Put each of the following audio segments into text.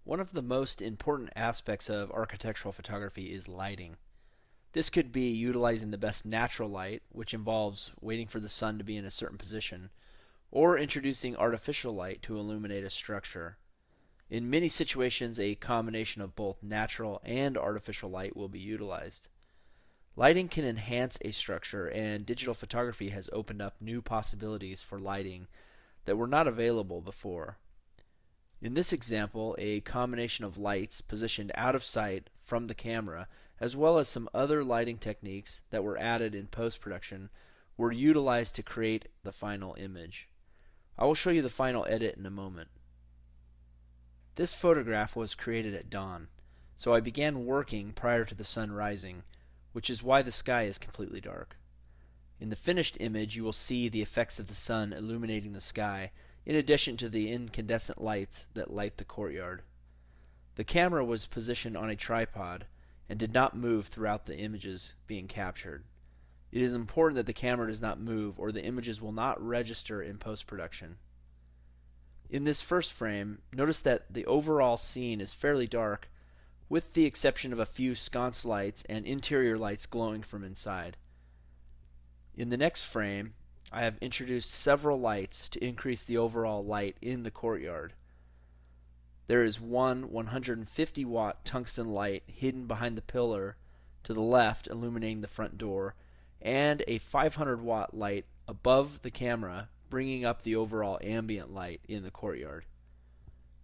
One of the most important aspects of architectural photography is lighting. This could be utilizing the best natural light, which involves waiting for the sun to be in a certain position, or introducing artificial light to illuminate a structure. In many situations, a combination of both natural and artificial light will be utilized. Lighting can enhance a structure, and digital photography has opened up new possibilities for lighting that were not available before. In this example, a combination of lights positioned out of sight from the camera, as well as some other lighting techniques that were added in post-production, were utilized to create the final image. I will show you the final edit in a moment. This photograph was created at dawn, so I began working prior to the sun rising, which is why the sky is completely dark. In the finished image, you will see the effects of the sun illuminating the sky, in addition to the incandescent lights that light the courtyard. The camera was positioned on a tripod and did not move throughout the images being captured. It is important that the camera does not move or the images will not register in post-production. In this first frame, notice that the overall scene is fairly dark, with the exception of a few sconce lights and interior lights glowing from inside. In the next frame, I have introduced several lights to increase the overall light in the courtyard. There is one 150-watt tungsten light hidden behind the pillar to the left illuminating the front door, and a 500-watt light above the camera bringing up the overall ambient light in the courtyard.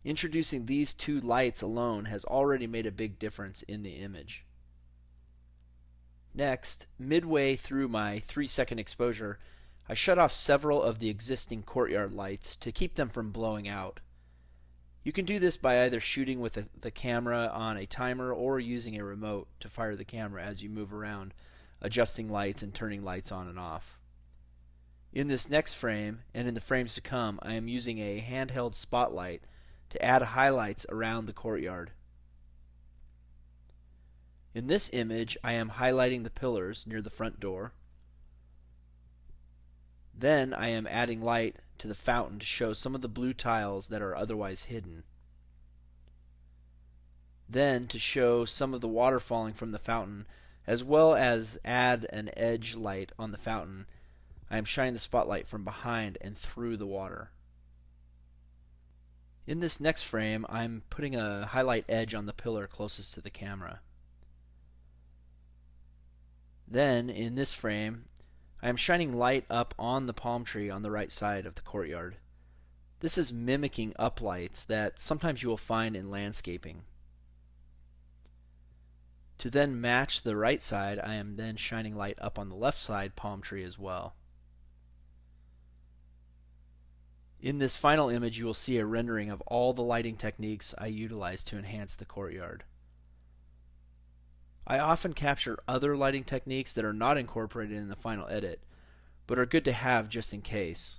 Introducing these two lights alone has already made a big difference in the image. Next, midway through my 3-second exposure, I shut off several of the existing courtyard lights to keep them from blowing out. You can do this by either shooting with the camera on a timer or using a remote to fire the camera as you move around, adjusting lights and turning lights on and off. In this next frame, and in the frames to come, I am using a handheld spotlight to add highlights around the courtyard. In this image, I am highlighting the pillars near the front door. Then I am adding light to the fountain to show some of the blue tiles that are otherwise hidden. Then to show some of the water falling from the fountain, as well as add an edge light on the fountain, I am shining the spotlight from behind and through the water. In this next frame, I'm putting a highlight edge on the pillar closest to the camera. Then, in this frame, I am shining light up on the palm tree on the right side of the courtyard. This is mimicking uplights that sometimes you will find in landscaping. To then match the right side, I am then shining light up on the left side palm tree as well. In this final image, you will see a rendering of all the lighting techniques I utilized to enhance the courtyard. I often capture other lighting techniques that are not incorporated in the final edit, but are good to have just in case.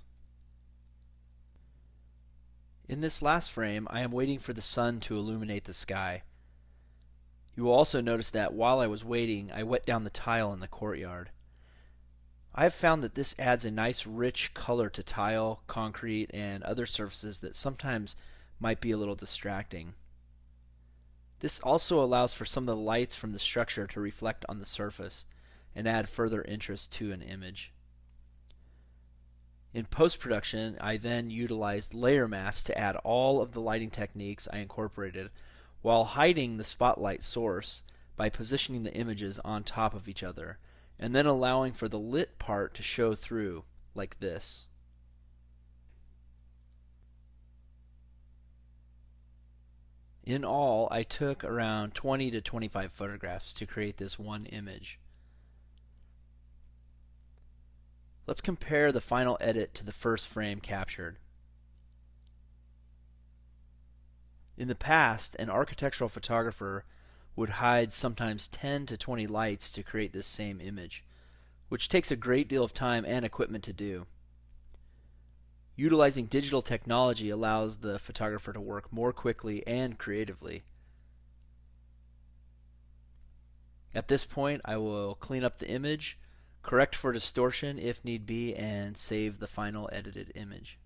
In this last frame, I am waiting for the sun to illuminate the sky. You will also notice that while I was waiting, I wet down the tile in the courtyard. I have found that this adds a nice rich color to tile, concrete, and other surfaces that sometimes might be a little distracting. This also allows for some of the lights from the structure to reflect on the surface and add further interest to an image. In post-production, I then utilized layer masks to add all of the lighting techniques I incorporated while hiding the spotlight source by positioning the images on top of each other, and then allowing for the lit part to show through, like this. In all, I took around 20 to 25 photographs to create this one image. Let's compare the final edit to the first frame captured. In the past, an architectural photographer would hide sometimes 10 to 20 lights to create this same image, which takes a great deal of time and equipment to do. Utilizing digital technology allows the photographer to work more quickly and creatively. At this point, I will clean up the image, correct for distortion if need be, and save the final edited image.